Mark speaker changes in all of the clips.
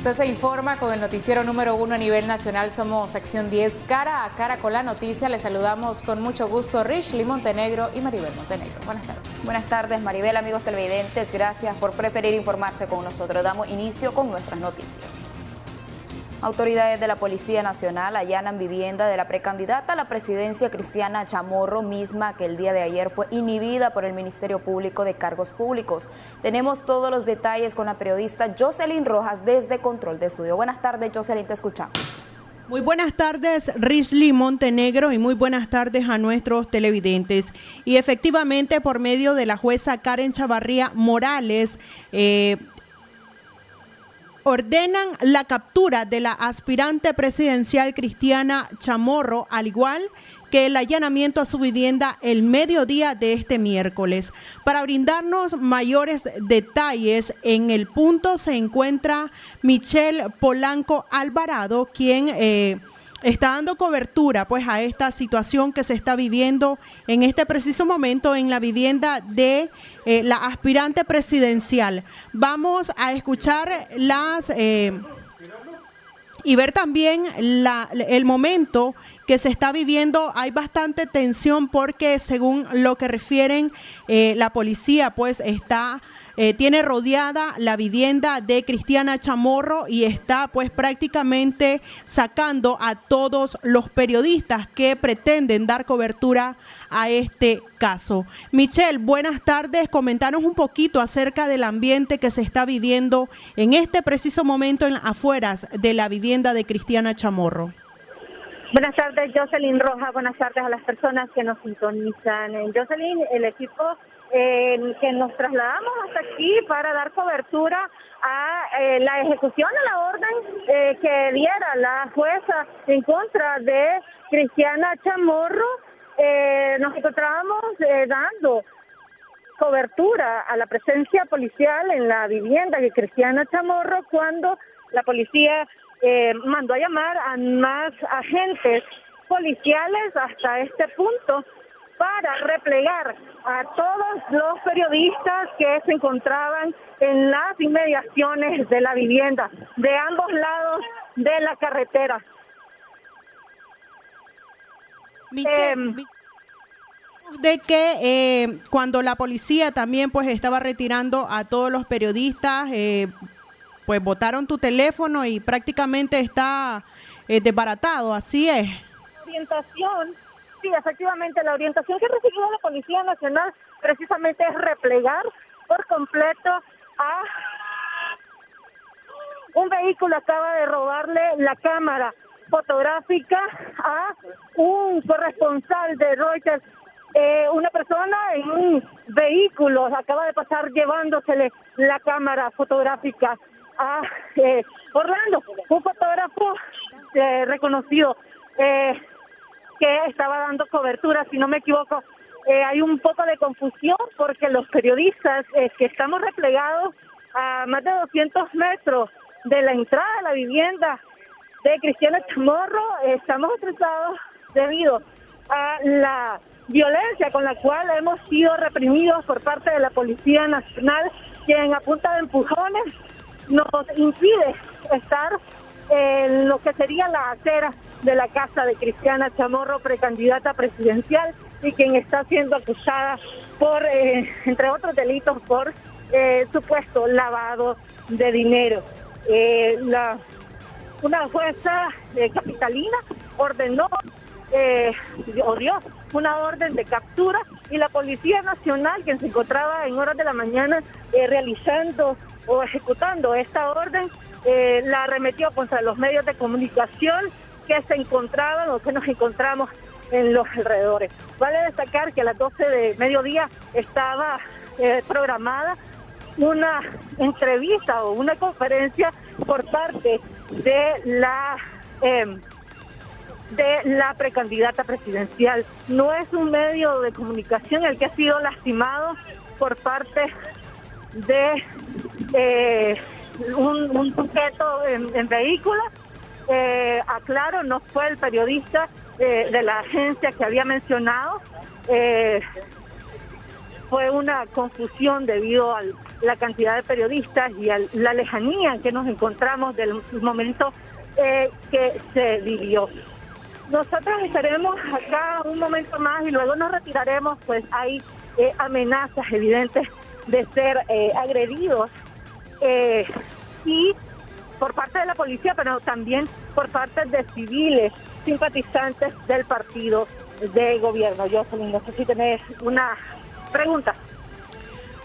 Speaker 1: Usted se informa con el noticiero número 1 a nivel nacional. Somos Sección 10, cara a cara con la noticia. Les saludamos con mucho gusto Rishley Montenegro y Maribel Montenegro. Buenas tardes.
Speaker 2: Buenas tardes, Maribel, amigos televidentes. Gracias por preferir informarse con nosotros. Damos inicio con nuestras noticias. Autoridades de la Policía Nacional allanan vivienda de la precandidata a la presidencia Cristiana Chamorro, misma que el día de ayer fue inhibida por el Ministerio Público de Cargos Públicos. Tenemos todos los detalles con la periodista Jocelyn Rojas desde Control de Estudio. Buenas tardes, Jocelyn, te escuchamos.
Speaker 3: Muy buenas tardes, Rishley Montenegro, y muy buenas tardes a nuestros televidentes. Y efectivamente, por medio de la jueza Karen Chavarría Morales, ordenan la captura de la aspirante presidencial Cristiana Chamorro, al igual que el allanamiento a su vivienda el mediodía de este miércoles. Para brindarnos mayores detalles, en el punto se encuentra Michelle Polanco Alvarado, quien está dando cobertura pues a esta situación que se está viviendo en este preciso momento en la vivienda de la aspirante presidencial. Vamos a escuchar las y ver también el momento que se está viviendo. Hay bastante tensión porque, según lo que refieren la policía, pues tiene rodeada la vivienda de Cristiana Chamorro y está pues prácticamente sacando a todos los periodistas que pretenden dar cobertura a este caso. Michelle, buenas tardes. Comentanos un poquito acerca del ambiente que se está viviendo en este preciso momento en las afueras de la vivienda de Cristiana Chamorro.
Speaker 4: Buenas tardes, Jocelyn Rojas. Buenas tardes a las personas que nos sintonizan. Jocelyn, el equipo que nos trasladamos hasta aquí para dar cobertura a la ejecución de la orden que diera la jueza en contra de Cristiana Chamorro. Nos encontrábamos dando cobertura a la presencia policial en la vivienda de Cristiana Chamorro cuando la policía mandó a llamar a más agentes policiales hasta este punto para replegar a todos los periodistas que se encontraban en las inmediaciones de la vivienda, de ambos lados de la carretera.
Speaker 3: Michelle, de que cuando la policía también pues estaba retirando a todos los periodistas, pues botaron tu teléfono y prácticamente está desbaratado, ¿así es?
Speaker 4: Orientación. Sí, efectivamente, la orientación que recibió la Policía Nacional precisamente es replegar por completo a un vehículo. Acaba de robarle la cámara fotográfica a un corresponsal de Reuters. Una persona en un vehículo acaba de pasar llevándosele la cámara fotográfica a Orlando, un fotógrafo reconocido que estaba dando cobertura, si no me equivoco. Hay un poco de confusión porque los periodistas que estamos replegados a más de 200 metros de la entrada de la vivienda de Cristiana Chamorro estamos estresados debido a la violencia con la cual hemos sido reprimidos por parte de la Policía Nacional, quien a punta de empujones nos impide estar en lo que sería la acera de la casa de Cristiana Chamorro, precandidata presidencial, y quien está siendo acusada por, entre otros delitos, por supuesto lavado de dinero. Una jueza capitalina ordenó o dio una orden de captura y la Policía Nacional, quien se encontraba en horas de la mañana realizando o ejecutando esta orden, la arremetió contra los medios de comunicación que se encontraban o que nos encontramos en los alrededores. Vale destacar que a las 12 de mediodía estaba programada una entrevista o una conferencia por parte de la precandidata presidencial. No es un medio de comunicación el que ha sido lastimado por parte de un sujeto en vehículo. Aclaro, no fue el periodista de la agencia que había mencionado. fue una confusión debido a la cantidad de periodistas y a la lejanía en que nos encontramos del momento que se vivió. Nosotros estaremos acá un momento más y luego nos retiraremos, pues hay amenazas evidentes de ser agredidos y por parte de la policía, pero también por parte de civiles simpatizantes del partido de gobierno. Jocelyn, no sé si tenés una pregunta.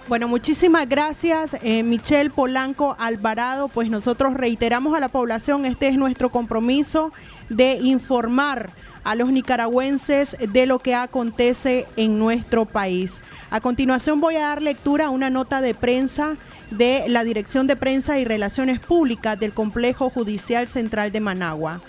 Speaker 3: Bueno, muchísimas gracias, Michelle Polanco Alvarado. Pues nosotros reiteramos a la población, este es nuestro compromiso de informar a los nicaragüenses de lo que acontece en nuestro país. A continuación voy a dar lectura a una nota de prensa de la Dirección de Prensa y Relaciones Públicas del Complejo Judicial Central de Managua.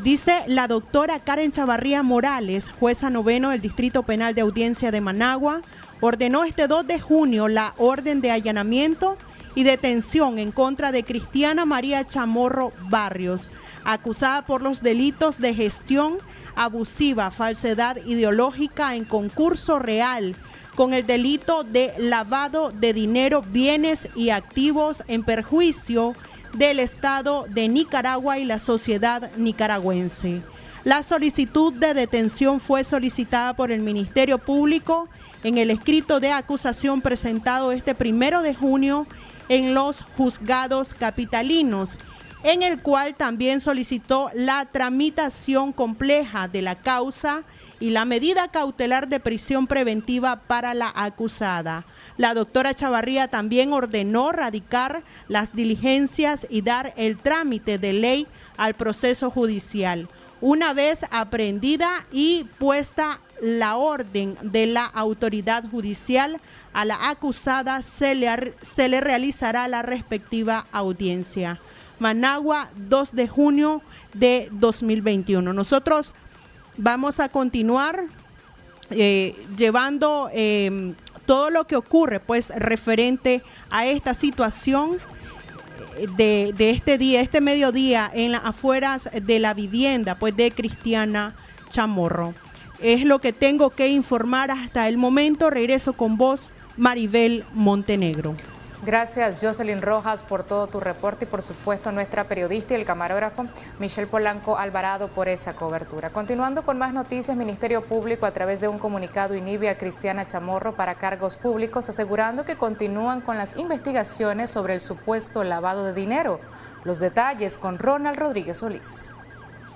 Speaker 3: Dice la doctora Karen Chavarría Morales, jueza noveno del Distrito Penal de Audiencia de Managua, ordenó este 2 de junio la orden de allanamiento y detención en contra de Cristiana María Chamorro Barrios, acusada por los delitos de gestión abusiva, falsedad ideológica en concurso real, con el delito de lavado de dinero, bienes y activos en perjuicio del Estado de Nicaragua y la sociedad nicaragüense. La solicitud de detención fue solicitada por el Ministerio Público en el escrito de acusación presentado este 1 de junio en los juzgados capitalinos, en el cual también solicitó la tramitación compleja de la causa y la medida cautelar de prisión preventiva para la acusada. La doctora Chavarría también ordenó radicar las diligencias y dar el trámite de ley al proceso judicial. Una vez aprendida y puesta la orden de la autoridad judicial, a la acusada se le realizará la respectiva audiencia. Managua, 2 de junio de 2021. Nosotros vamos a continuar llevando todo lo que ocurre, pues, referente a esta situación de este día, este mediodía, en las afueras de la vivienda, pues, de Cristiana Chamorro. Es lo que tengo que informar hasta el momento. Regreso con vos, Maribel Montenegro.
Speaker 1: Gracias, Jocelyn Rojas, por todo tu reporte y por supuesto nuestra periodista y el camarógrafo Michelle Polanco Alvarado por esa cobertura. Continuando con más noticias, Ministerio Público a través de un comunicado inhibe a Cristiana Chamorro para cargos públicos, asegurando que continúan con las investigaciones sobre el supuesto lavado de dinero. Los detalles con Ronald Rodríguez Solís.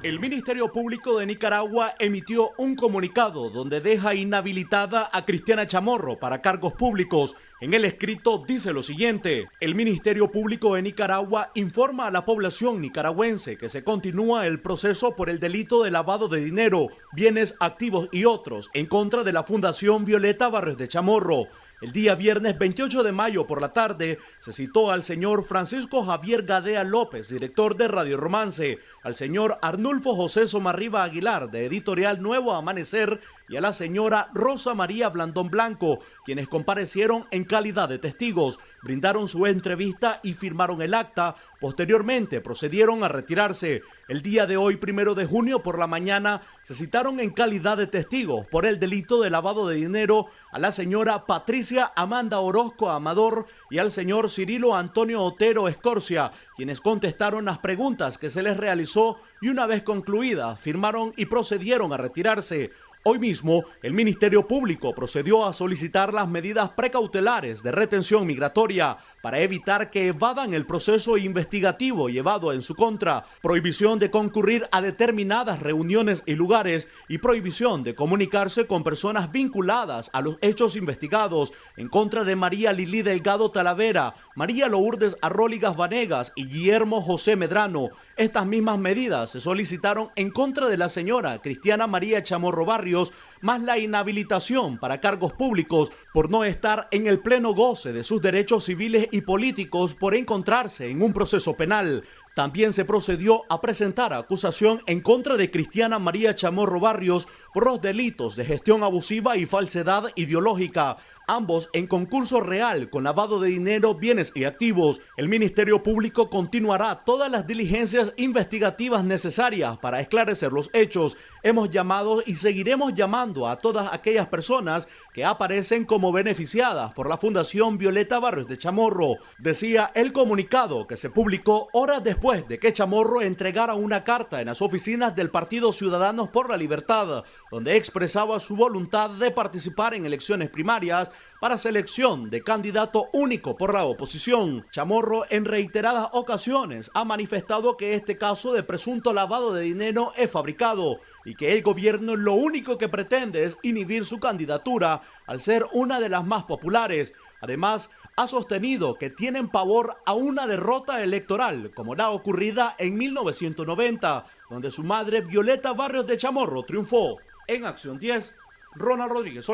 Speaker 5: El Ministerio Público de Nicaragua emitió un comunicado donde deja inhabilitada a Cristiana Chamorro para cargos públicos. En el escrito dice lo siguiente: el Ministerio Público de Nicaragua informa a la población nicaragüense que se continúa el proceso por el delito de lavado de dinero, bienes, activos y otros en contra de la Fundación Violeta Barrios de Chamorro. El día viernes 28 de mayo por la tarde se citó al señor Francisco Javier Gadea López, director de Radio Romance, al señor Arnulfo José Somarriba Aguilar, de Editorial Nuevo Amanecer, y a la señora Rosa María Blandón Blanco, quienes comparecieron en calidad de testigos, brindaron su entrevista y firmaron el acta. Posteriormente procedieron a retirarse. El día de hoy, 1 de junio por la mañana, se citaron en calidad de testigos por el delito de lavado de dinero a la señora Patricia Amanda Orozco Amador y al señor Cirilo Antonio Otero Escorcia, quienes contestaron las preguntas que se les realizó y una vez concluidas firmaron y procedieron a retirarse. Hoy mismo, el Ministerio Público procedió a solicitar las medidas precautelares de retención migratoria para evitar que evadan el proceso investigativo llevado en su contra, prohibición de concurrir a determinadas reuniones y lugares y prohibición de comunicarse con personas vinculadas a los hechos investigados en contra de María Lili Delgado Talavera, María Lourdes Arróligas Vanegas y Guillermo José Medrano. Estas mismas medidas se solicitaron en contra de la señora Cristiana María Chamorro Barrios, más la inhabilitación para cargos públicos por no estar en el pleno goce de sus derechos civiles y políticos por encontrarse en un proceso penal. También se procedió a presentar acusación en contra de Cristiana María Chamorro Barrios por los delitos de gestión abusiva y falsedad ideológica, ambos en concurso real con lavado de dinero, bienes y activos. El Ministerio Público continuará todas las diligencias investigativas necesarias para esclarecer los hechos. Hemos llamado y seguiremos llamando a todas aquellas personas que aparecen como beneficiadas por la Fundación Violeta Barrios de Chamorro, decía el comunicado que se publicó horas después de que Chamorro entregara una carta en las oficinas del Partido Ciudadanos por la Libertad, donde expresaba su voluntad de participar en elecciones primarias para selección de candidato único por la oposición. Chamorro en reiteradas ocasiones ha manifestado que este caso de presunto lavado de dinero es fabricado y que el gobierno lo único que pretende es inhibir su candidatura al ser una de las más populares. Además, ha sostenido que tienen pavor a una derrota electoral como la ocurrida en 1990, donde su madre Violeta Barrios de Chamorro triunfó. En Acción 10, Ronald Rodríguez.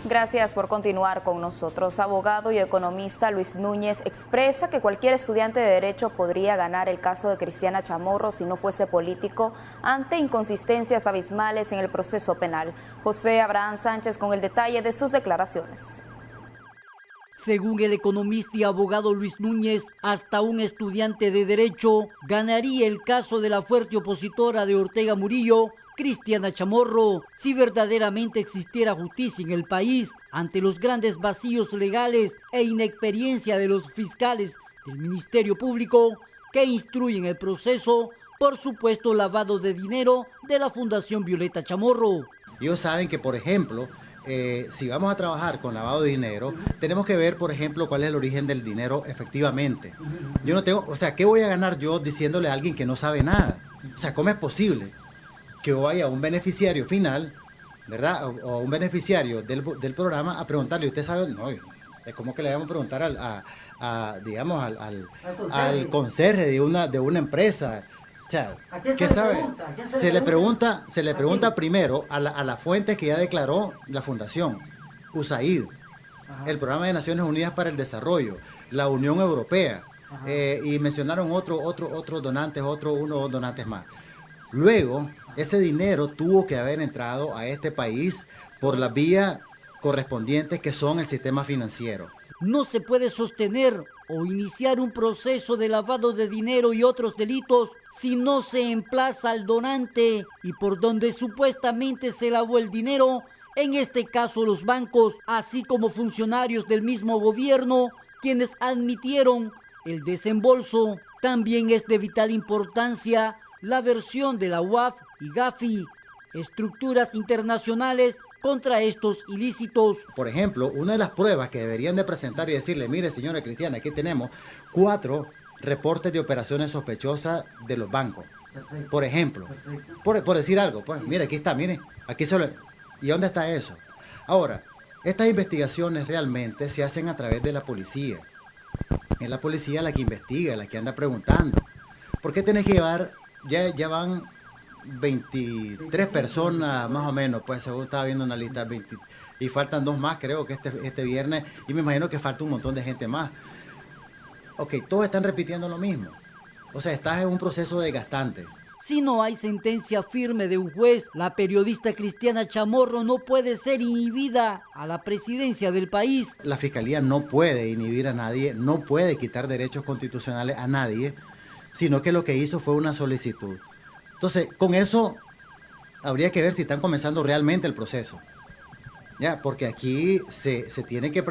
Speaker 2: Gracias por continuar con nosotros. Abogado y economista Luis Núñez expresa que cualquier estudiante de Derecho podría ganar el caso de Cristiana Chamorro si no fuese político ante inconsistencias abismales en el proceso penal. José Abraham Sánchez con el detalle de sus declaraciones.
Speaker 6: Según el economista y abogado Luis Núñez, hasta un estudiante de Derecho ganaría el caso de la fuerte opositora de Ortega Murillo, Cristiana Chamorro, si verdaderamente existiera justicia en el país ante los grandes vacíos legales e inexperiencia de los fiscales del Ministerio Público que instruyen el proceso por supuesto lavado de dinero de la Fundación Violeta Chamorro.
Speaker 7: Ellos saben que, por ejemplo, si vamos a trabajar con lavado de dinero, tenemos que ver, por ejemplo, cuál es el origen del dinero efectivamente. Yo no tengo, o sea, ¿qué voy a ganar yo diciéndole a alguien que no sabe nada? O sea, ¿cómo es posible que vaya un beneficiario final, ¿verdad? O un beneficiario del programa a preguntarle, ¿usted sabe? No, es como que le vamos a preguntar al conserje de una empresa. O sea, ¿qué sabe? Se le pregunta primero a la fuente que ya declaró la Fundación, USAID, el Programa de Naciones Unidas para el Desarrollo, la Unión Europea, y mencionaron otros donantes, uno o dos donantes más. Luego, ese dinero tuvo que haber entrado a este país por las vías correspondientes que son el sistema financiero.
Speaker 6: No se puede sostener o iniciar un proceso de lavado de dinero y otros delitos si no se emplaza al donante y por donde supuestamente se lavó el dinero, en este caso los bancos, así como funcionarios del mismo gobierno, quienes admitieron el desembolso. También es de vital importancia la versión de la UAF y GAFI, estructuras internacionales contra estos ilícitos.
Speaker 7: Por ejemplo, una de las pruebas que deberían de presentar y decirle, mire señora Cristiana, aquí tenemos 4 reportes de operaciones sospechosas de los bancos. Perfecto. Por ejemplo, por decir algo, pues mire, aquí está, mire, aquí solo. ¿Y dónde está eso? Ahora, estas investigaciones realmente se hacen a través de la policía. Es la policía la que investiga, la que anda preguntando. ¿Por qué tenés que llevar, ya van 23 personas más o menos, pues según estaba viendo una lista, 20, y faltan 2 más creo que este viernes, y me imagino que falta un montón de gente más. Ok, todos están repitiendo lo mismo, o sea, estás en un proceso desgastante.
Speaker 6: Si no hay sentencia firme de un juez, la periodista Cristiana Chamorro no puede ser inhibida a la presidencia del país.
Speaker 7: La Fiscalía no puede inhibir a nadie, no puede quitar derechos constitucionales a nadie, sino que lo que hizo fue una solicitud. Entonces, con eso habría que ver si están comenzando realmente el proceso. Ya, porque aquí se tiene que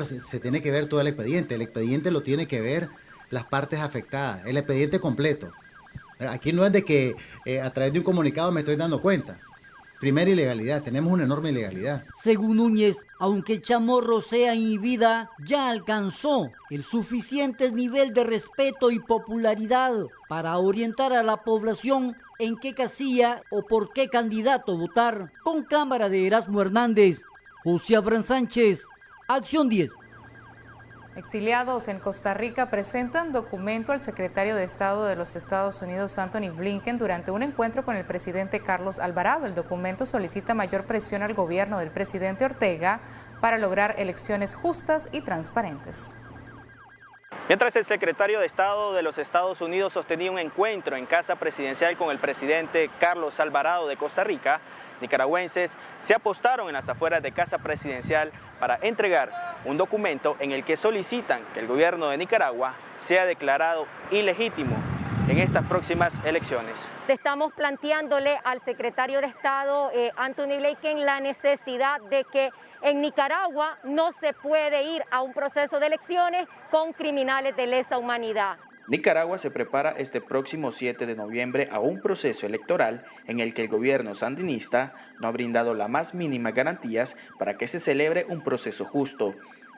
Speaker 7: ver todo el expediente lo tiene que ver las partes afectadas, el expediente completo. Aquí no es de que a través de un comunicado me estoy dando cuenta. Primera ilegalidad, tenemos una enorme ilegalidad.
Speaker 6: Según Núñez, aunque Chamorro sea inhibida, ya alcanzó el suficiente nivel de respeto y popularidad para orientar a la población en qué casilla o por qué candidato votar. Con cámara de Erasmo Hernández, José Abraham Sánchez, Acción 10.
Speaker 1: Exiliados en Costa Rica presentan documento al secretario de Estado de los Estados Unidos, Anthony Blinken, durante un encuentro con el presidente Carlos Alvarado. El documento solicita mayor presión al gobierno del presidente Ortega para lograr elecciones justas y transparentes.
Speaker 8: Mientras el secretario de Estado de los Estados Unidos sostenía un encuentro en Casa Presidencial con el presidente Carlos Alvarado de Costa Rica, nicaragüenses se apostaron en las afueras de Casa Presidencial para entregar un documento en el que solicitan que el gobierno de Nicaragua sea declarado ilegítimo en estas próximas elecciones.
Speaker 9: Estamos planteándole al secretario de Estado, Antony Blinken, la necesidad de que en Nicaragua no se puede ir a un proceso de elecciones con criminales de lesa humanidad.
Speaker 10: Nicaragua se prepara este próximo 7 de noviembre a un proceso electoral en el que el gobierno sandinista no ha brindado las más mínimas garantías para que se celebre un proceso justo.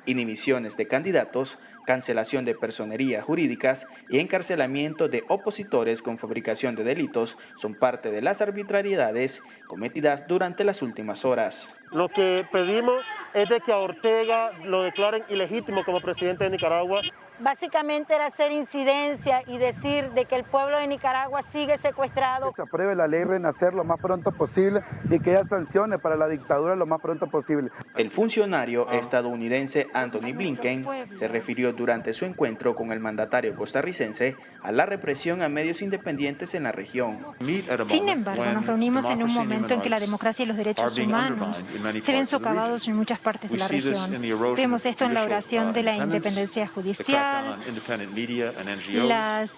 Speaker 10: Inhibiciones de candidatos, cancelación de personerías jurídicas y encarcelamiento de opositores con fabricación de delitos son parte de las arbitrariedades cometidas durante las últimas horas.
Speaker 11: Lo que pedimos es de que a Ortega lo declaren ilegítimo como presidente de Nicaragua.
Speaker 12: Básicamente era hacer incidencia y decir de que el pueblo de Nicaragua sigue secuestrado.
Speaker 13: Que se apruebe la ley Renacer lo más pronto posible y que haya sanciones para la dictadura lo más pronto posible.
Speaker 10: El funcionario estadounidense Antony Blinken se refirió durante su encuentro con el mandatario costarricense a la represión a medios independientes en la región.
Speaker 14: Sin embargo, nos reunimos en un momento en que la democracia y los derechos humanos se ven socavados en muchas partes de la región. Vemos esto en la oración de la independencia judicial, las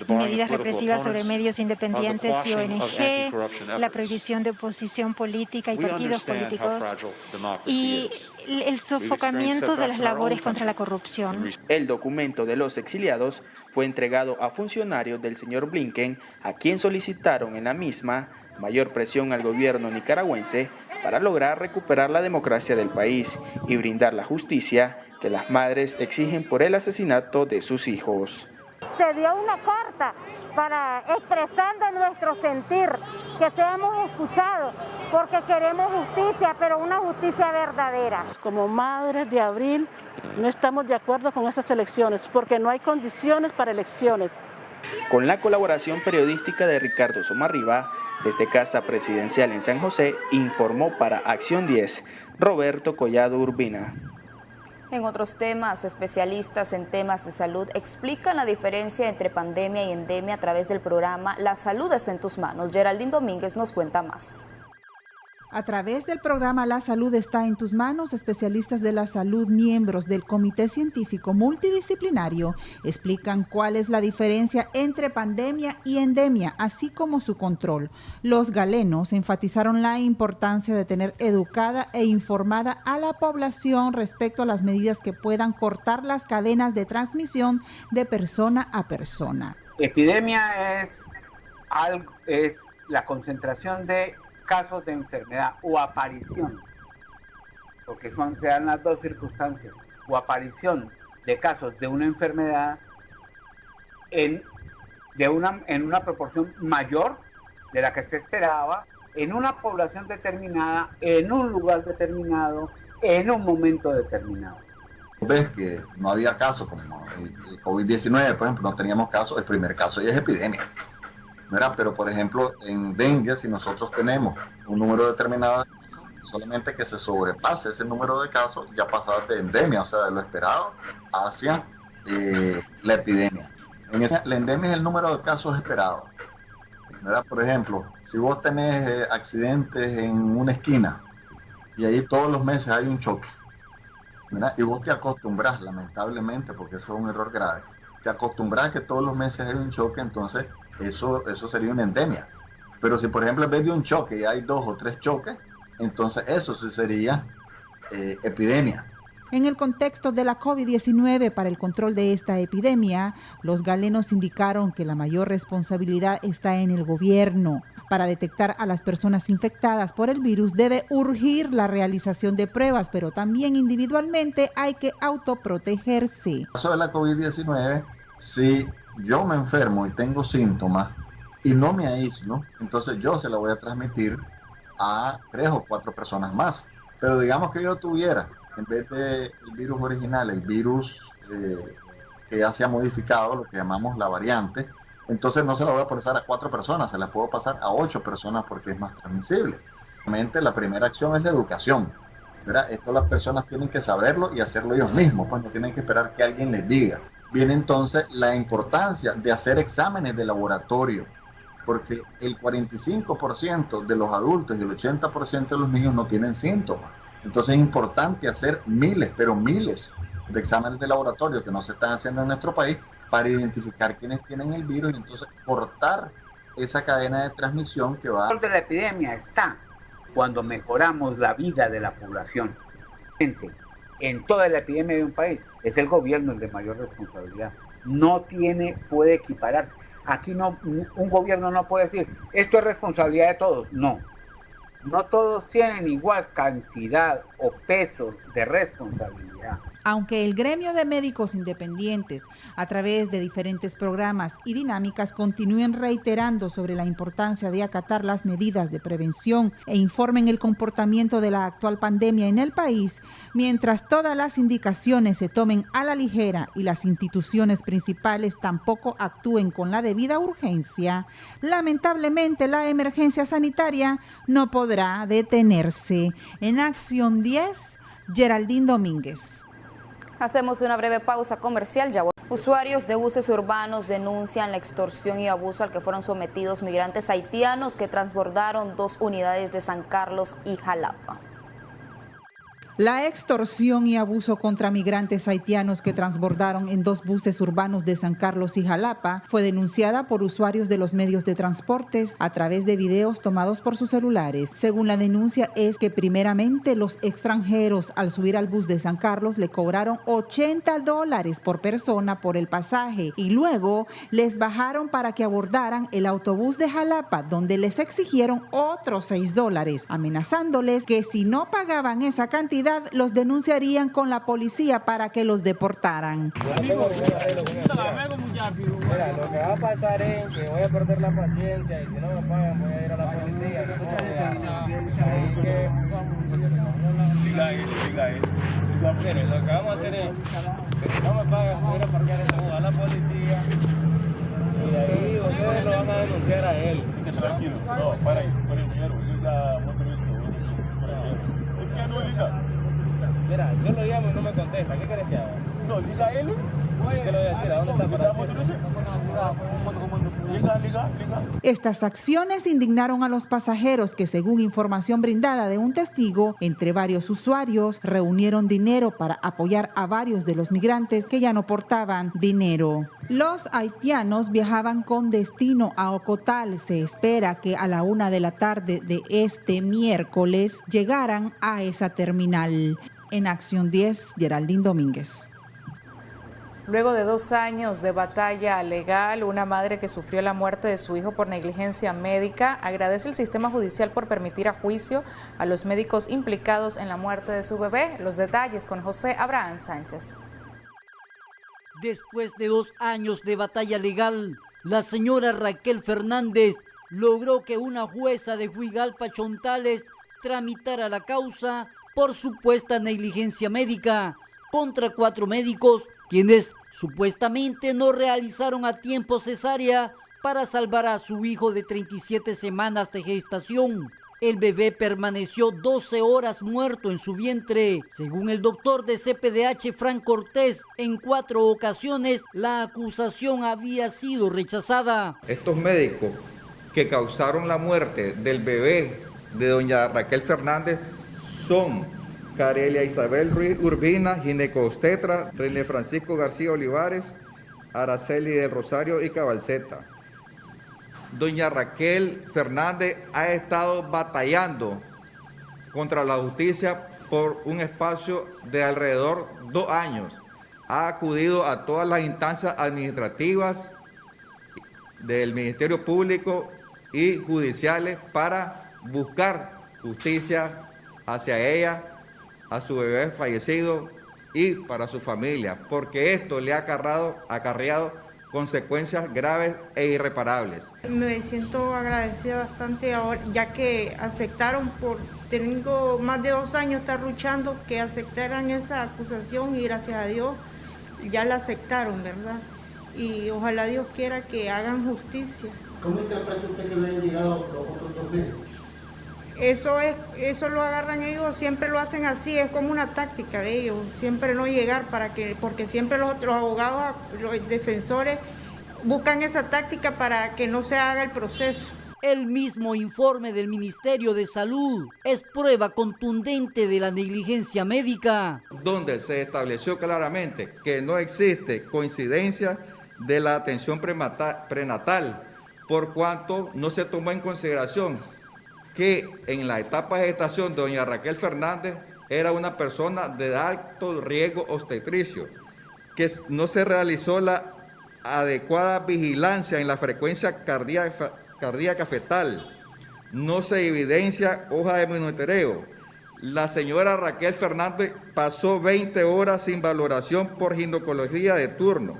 Speaker 14: medidas represivas sobre medios independientes y ONG, la prohibición de oposición política y partidos políticos y el sofocamiento de las labores contra la corrupción.
Speaker 10: El documento de los exiliados fue entregado a funcionarios del señor Blinken, a quien solicitaron en la misma mayor presión al gobierno nicaragüense para lograr recuperar la democracia del país y brindar la justicia que las madres exigen por el asesinato de sus hijos.
Speaker 12: Se dio una carta para expresando nuestro sentir, que seamos escuchados, porque queremos justicia, pero una justicia verdadera.
Speaker 15: Como madres de Abril no estamos de acuerdo con esas elecciones, porque no hay condiciones para elecciones.
Speaker 10: Con la colaboración periodística de Ricardo Somarriba, desde Casa Presidencial en San José, informó para Acción 10, Roberto Collado Urbina.
Speaker 2: En otros temas, especialistas en temas de salud explican la diferencia entre pandemia y endemia a través del programa La Salud está en tus manos. Geraldine Domínguez nos cuenta más.
Speaker 16: A través del programa La Salud está en tus manos, especialistas de la salud, miembros del Comité Científico Multidisciplinario, explican cuál es la diferencia entre pandemia y endemia, así como su control. Los galenos enfatizaron la importancia de tener educada e informada a la población respecto a las medidas que puedan cortar las cadenas de transmisión de persona a persona.
Speaker 17: Epidemia es la concentración de casos de enfermedad o aparición, porque se dan las dos circunstancias, o aparición de casos de una enfermedad en una proporción mayor de la que se esperaba, en una población determinada, en un lugar determinado, en un momento determinado.
Speaker 18: Ves que no había casos, como el COVID-19, por ejemplo, no teníamos casos, el primer caso ya es epidemia. ¿Verdad? Pero por ejemplo en dengue, si nosotros tenemos un número determinado de casos, solamente que se sobrepase ese número de casos, ya pasa de endemia, o sea, de lo esperado hacia la epidemia. La endemia es el número de casos esperados, ¿verdad? Por ejemplo, si vos tenés accidentes en una esquina y ahí todos los meses hay un choque, ¿verdad? Y vos te acostumbras, lamentablemente, porque eso es un error grave, te acostumbras a que todos los meses hay un choque, entonces eso sería una endemia. Pero si por ejemplo en vez de un choque hay 2 o 3 choques, entonces eso sí sería epidemia.
Speaker 16: En el contexto de la COVID-19 para el control de esta epidemia, los galenos indicaron que la mayor responsabilidad está en el gobierno. Para detectar a las personas infectadas por el virus debe urgir la realización de pruebas, pero también individualmente hay que autoprotegerse.
Speaker 18: En el caso de la COVID-19, si yo me enfermo y tengo síntomas y no me aíslo, entonces yo se la voy a transmitir a 3 o 4 personas más. Pero digamos que yo tuviera, en vez del virus original, el virus que ya se ha modificado, lo que llamamos la variante, entonces no se la voy a pasar a 4 personas, se la puedo pasar a 8 personas porque es más transmisible. Realmente la primera acción es la educación, ¿verdad? Esto las personas tienen que saberlo y hacerlo ellos mismos, pues no tienen que esperar que alguien les diga. Viene entonces la importancia de hacer exámenes de laboratorio, porque el 45% de los adultos y el 80% de los niños no tienen síntomas. Entonces es importante hacer miles, pero miles de exámenes de laboratorio que no se están haciendo en nuestro país para identificar quiénes tienen el virus y entonces cortar esa cadena de transmisión que va...
Speaker 17: El control de la epidemia está cuando mejoramos la vida de la población. En toda la epidemia de un país es el gobierno el de mayor responsabilidad. No puede equipararse. Aquí un gobierno no puede decir, esto es responsabilidad de todos. No todos tienen igual cantidad o peso de responsabilidad.
Speaker 16: Aunque el gremio de médicos independientes, a través de diferentes programas y dinámicas, continúen reiterando sobre la importancia de acatar las medidas de prevención e informen el comportamiento de la actual pandemia en el país, mientras todas las indicaciones se tomen a la ligera y las instituciones principales tampoco actúen con la debida urgencia, lamentablemente la emergencia sanitaria no podrá detenerse. En Acción 10, Geraldine Domínguez.
Speaker 2: Hacemos una breve pausa comercial. Ya usuarios de buses urbanos denuncian la extorsión y abuso al que fueron sometidos migrantes haitianos que transbordaron 2 unidades de San Carlos y Jalapa.
Speaker 16: La extorsión y abuso contra migrantes haitianos que transbordaron en 2 buses urbanos de San Carlos y Jalapa fue denunciada por usuarios de los medios de transportes a través de videos tomados por sus celulares. Según la denuncia es que primeramente los extranjeros al subir al bus de San Carlos le cobraron $80 por persona por el pasaje y luego les bajaron para que abordaran el autobús de Jalapa, donde les exigieron otros $6, amenazándoles que si no pagaban esa cantidad los denunciarían con la policía para que los deportaran.
Speaker 19: Mira, lo que va a pasar es que voy a perder la paciencia y si no me pagan voy a ir a la policía. Mire, lo que vamos a hacer es que si no me pagan voy a ir a parquear ese bus a la policía y ahí ustedes lo van a denunciar a él. Tranquilo, no, para ahí, primero, mira, yo lo llamo y no me contesta. ¿Qué querés que haga? No, diga a él. ¿Qué le voy a decir? ¿A dónde está para liga?
Speaker 16: Estas acciones indignaron a los pasajeros que, según información brindada de un testigo, entre varios usuarios reunieron dinero para apoyar a varios de los migrantes que ya no portaban dinero. Los haitianos viajaban con destino a Ocotal. Se espera que a la 1 de la tarde de este miércoles llegaran a esa terminal. En Acción 10, Geraldine Domínguez.
Speaker 1: Luego de 2 años de batalla legal, una madre que sufrió la muerte de su hijo por negligencia médica agradece al sistema judicial por permitir a juicio a los médicos implicados en la muerte de su bebé. Los detalles con José Abraham Sánchez.
Speaker 6: Después de 2 años de batalla legal, la señora Raquel Fernández logró que una jueza de Huigalpa Chontales tramitara la causa por supuesta negligencia médica contra 4 médicos quienes supuestamente no realizaron a tiempo cesárea para salvar a su hijo de 37 semanas de gestación. El bebé permaneció 12 horas muerto en su vientre. Según el doctor de CPDH Frank Cortés, en 4 ocasiones la acusación había sido rechazada.
Speaker 20: Estos médicos que causaron la muerte del bebé de doña Raquel Fernández son Carelia Isabel Ruiz Urbina, ginecostetra, René Francisco García Olivares, Araceli del Rosario y Cabalceta. Doña Raquel Fernández ha estado batallando contra la justicia por un espacio de alrededor 2 años. Ha acudido a todas las instancias administrativas del Ministerio Público y judiciales para buscar justicia hacia ella, a su bebé fallecido y para su familia, porque esto le ha acarreado consecuencias graves e irreparables.
Speaker 21: Me siento agradecida bastante ahora, ya que aceptaron, tengo más de 2 años estar luchando, que aceptaran esa acusación y gracias a Dios ya la aceptaron, ¿verdad? Y ojalá Dios quiera que hagan justicia.
Speaker 22: ¿Cómo interpreta usted que no hayan llegado los otros 2 médicos?
Speaker 21: Eso lo agarran ellos, siempre lo hacen así, es como una táctica de ellos, siempre no llegar porque siempre los otros abogados, los defensores buscan esa táctica para que no se haga el proceso.
Speaker 6: El mismo informe del Ministerio de Salud es prueba contundente de la negligencia médica,
Speaker 20: donde se estableció claramente que no existe coincidencia de la atención prenatal, por cuanto no se tomó en consideración que en la etapa de gestación de doña Raquel Fernández era una persona de alto riesgo obstetricio, que no se realizó la adecuada vigilancia en la frecuencia cardíaca fetal, no se evidencia hoja de monitoreo. La señora Raquel Fernández pasó 20 horas sin valoración por ginecología de turno.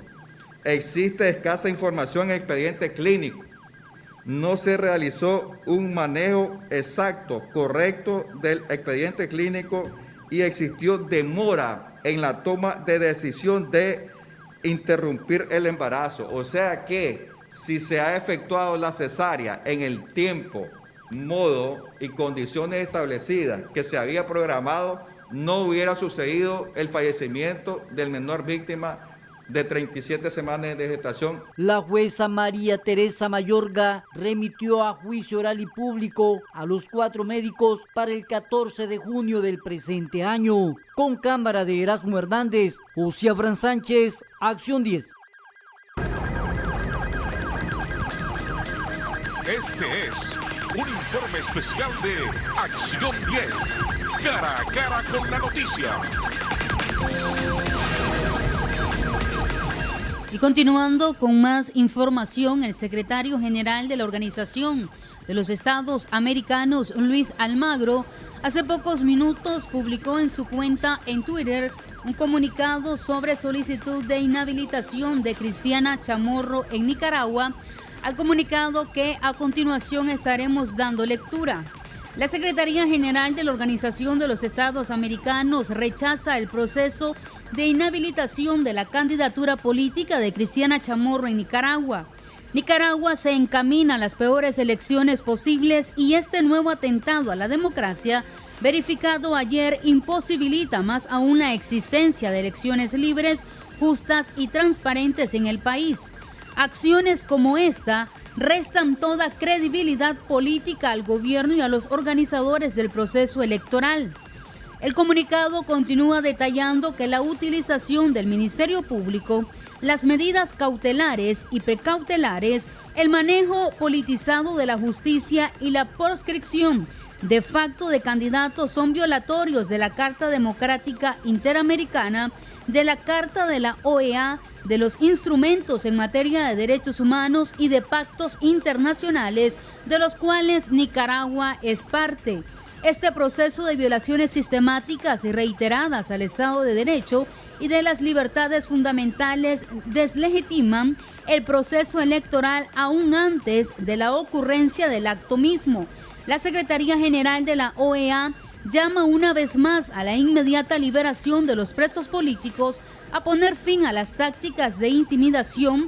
Speaker 20: Existe escasa información en el expediente clínico. No se realizó un manejo exacto, correcto del expediente clínico y existió demora en la toma de decisión de interrumpir el embarazo. O sea que si se ha efectuado la cesárea en el tiempo, modo y condiciones establecidas que se había programado, no hubiera sucedido el fallecimiento del menor víctima de 37 semanas de gestación.
Speaker 6: La jueza María Teresa Mayorga remitió a juicio oral y público a los 4 médicos para el 14 de junio del presente año. Con cámara de Erasmo Hernández, José Abraham Sánchez, Acción 10.
Speaker 3: Este es un informe especial de Acción 10. Cara a cara con la noticia.
Speaker 4: Y continuando con más información, el secretario general de la Organización de los Estados Americanos, Luis Almagro, hace pocos minutos publicó en su cuenta en Twitter un comunicado sobre solicitud de inhabilitación de Cristiana Chamorro en Nicaragua, al comunicado que a continuación estaremos dando lectura. La Secretaría General de la Organización de los Estados Americanos rechaza el proceso de inhabilitación de la candidatura política de Cristiana Chamorro en Nicaragua. Nicaragua se encamina a las peores elecciones posibles y este nuevo atentado a la democracia, verificado ayer, imposibilita más aún la existencia de elecciones libres, justas y transparentes en el país. Acciones como esta restan toda credibilidad política al gobierno y a los organizadores del proceso electoral. El comunicado continúa detallando que la utilización del Ministerio Público, las medidas cautelares y precautelares, el manejo politizado de la justicia y la proscripción de facto de candidatos son violatorios de la Carta Democrática Interamericana, de la Carta de la OEA, de los instrumentos en materia de derechos humanos y de pactos internacionales de los cuales Nicaragua es parte. Este proceso de violaciones sistemáticas y reiteradas al Estado de Derecho y de las libertades fundamentales deslegitiman el proceso electoral aún antes de la ocurrencia del acto mismo. La Secretaría General de la OEA llama una vez más a la inmediata liberación de los presos políticos, a poner fin a las tácticas de intimidación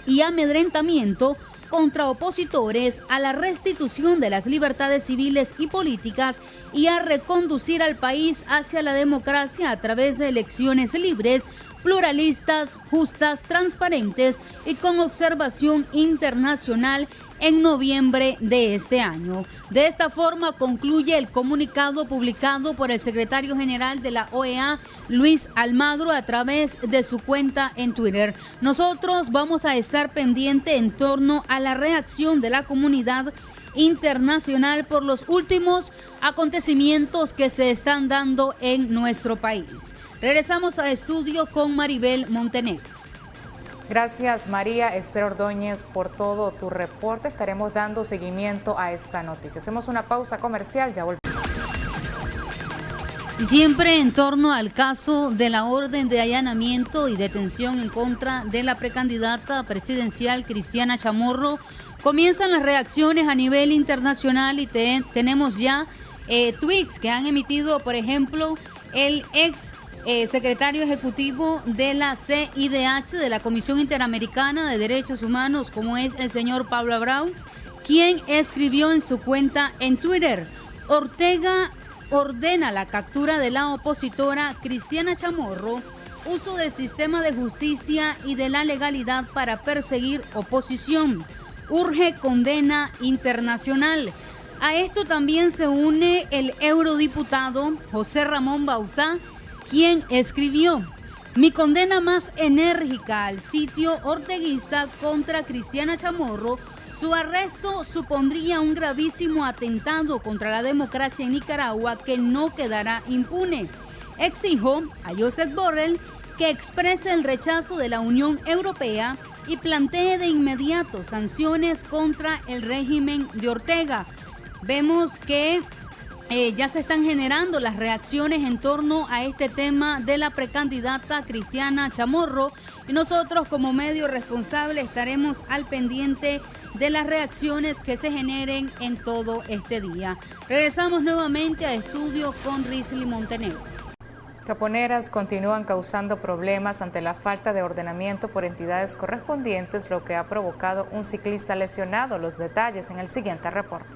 Speaker 4: y amedrentamiento contra opositores, a la restitución de las libertades civiles y políticas y a reconducir al país hacia la democracia a través de elecciones libres, pluralistas, justas, transparentes y con observación internacional en noviembre de este año. De esta forma concluye el comunicado publicado por el secretario general de la OEA, Luis Almagro, a través de su cuenta en Twitter. Nosotros vamos a estar pendientes en torno a la reacción de la comunidad internacional por los últimos acontecimientos que se están dando en nuestro país. Regresamos a estudio con Maribel Montenegro.
Speaker 1: Gracias, María Esther Ordóñez, por todo tu reporte. Estaremos dando seguimiento a esta noticia. Hacemos una pausa comercial, ya volvemos.
Speaker 4: Y siempre en torno al caso de la orden de allanamiento y detención en contra de la precandidata presidencial Cristiana Chamorro, comienzan las reacciones a nivel internacional y tenemos ya tweets que han emitido, por ejemplo, el ex secretario ejecutivo de la CIDH, de la Comisión Interamericana de Derechos Humanos, como es el señor Pablo Abreu, quien escribió en su cuenta en Twitter: Ortega ordena la captura de la opositora Cristiana Chamorro, uso del sistema de justicia y de la legalidad para perseguir oposición. urge condena internacional. A esto también se une el eurodiputado José Ramón Bauzá, quien escribió: mi condena más enérgica al sitio orteguista contra Cristiana Chamorro. Su arresto supondría un gravísimo atentado contra la democracia en Nicaragua que no quedará impune. Exijo a Josep Borrell que exprese el rechazo de la Unión Europea y plantee de inmediato sanciones contra el régimen de Ortega. Vemos que ya se están generando las reacciones en torno a este tema de la precandidata Cristiana Chamorro y nosotros como medio responsable estaremos al pendiente de las reacciones que se generen en todo este día. Regresamos nuevamente a estudio con Risley Montenegro.
Speaker 1: Caponeras continúan causando problemas ante la falta de ordenamiento por entidades correspondientes, lo que ha provocado un ciclista lesionado. Los detalles en el siguiente reporte.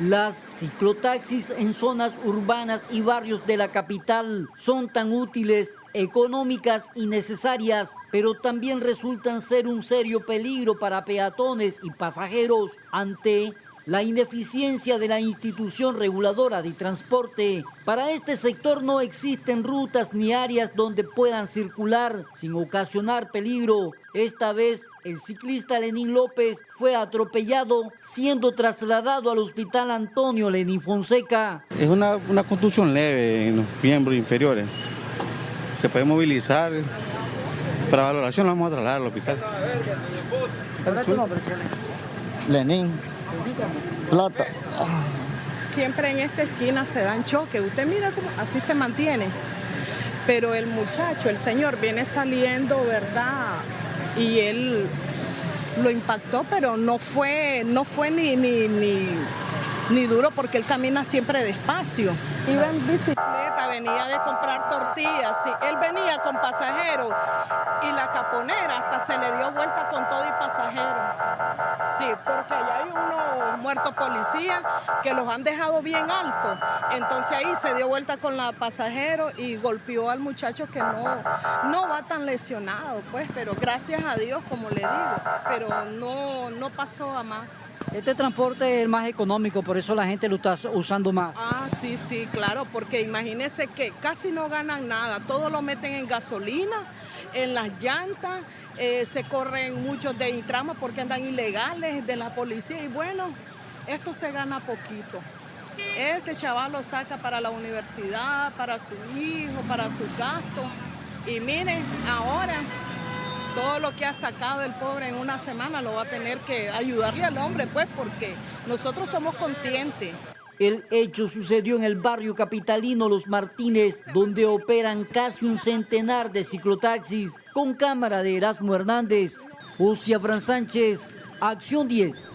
Speaker 6: Las ciclotaxis en zonas urbanas y barrios de la capital son tan útiles, económicas y necesarias, pero también resultan ser un serio peligro para peatones y pasajeros ante la ineficiencia de la institución reguladora de transporte. Para este sector no existen rutas ni áreas donde puedan circular sin ocasionar peligro. Esta vez el ciclista Lenín López fue atropellado siendo trasladado al hospital Antonio Lenín Fonseca.
Speaker 5: Es una contusión leve en los miembros inferiores. Se puede movilizar. Para valoración lo vamos a trasladar al hospital.
Speaker 7: Lenín Plata.
Speaker 23: Siempre en esta esquina se dan choques. Usted mira cómo así se mantiene. Pero el muchacho, el señor, viene saliendo, ¿verdad? Y él lo impactó, pero no fue ni duro porque él camina siempre despacio. Iba en bicicleta, venía de comprar tortillas, sí. Él venía con pasajeros y la caponera hasta se le dio vuelta con todo y pasajeros. Sí, porque allá hay unos muertos policías que los han dejado bien altos. Entonces ahí se dio vuelta con la pasajero y golpeó al muchacho que no va tan lesionado, pues, pero gracias a Dios, como le digo, pero no pasó a más.
Speaker 6: Este transporte es el más económico, por eso la gente lo está usando más.
Speaker 23: Ah, sí, claro, porque imagínense que casi no ganan nada, todo lo meten en gasolina, en las llantas, se corren muchos de Intrama porque andan ilegales de la policía y bueno, esto se gana poquito. Este chaval lo saca para la universidad, para su hijo, para sus gastos y miren, ahora todo lo que ha sacado el pobre en una semana lo va a tener que ayudarle al hombre, pues, porque nosotros somos conscientes.
Speaker 6: El hecho sucedió en el barrio capitalino Los Martínez, donde operan casi un centenar de ciclotaxis con cámara de Erasmo Hernández. Ocia Fran Sánchez, Acción 10.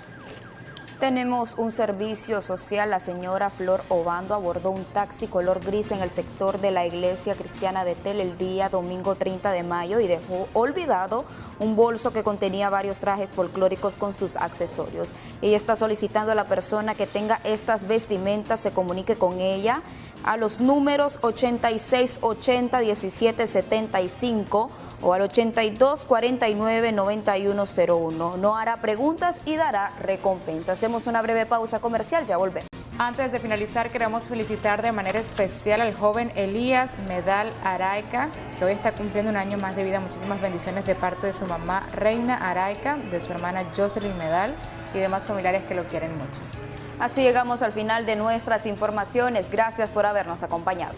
Speaker 2: Tenemos un servicio social. La señora Flor Obando abordó un taxi color gris en el sector de la iglesia cristiana Betel el día domingo 30 de mayo y dejó olvidado un bolso que contenía varios trajes folclóricos con sus accesorios. Ella está solicitando a la persona que tenga estas vestimentas se comunique con ella a los números 8680-1775 o al 8249-9101. No hará preguntas y dará recompensa. Hacemos una breve pausa comercial, ya volvemos.
Speaker 1: Antes de finalizar, queremos felicitar de manera especial al joven Elías Medal Araica, que hoy está cumpliendo un año más de vida. Muchísimas bendiciones de parte de su mamá Reina Araica, de su hermana Jocelyn Medal y demás familiares que lo quieren mucho.
Speaker 2: Así llegamos al final de nuestras informaciones. Gracias por habernos acompañado.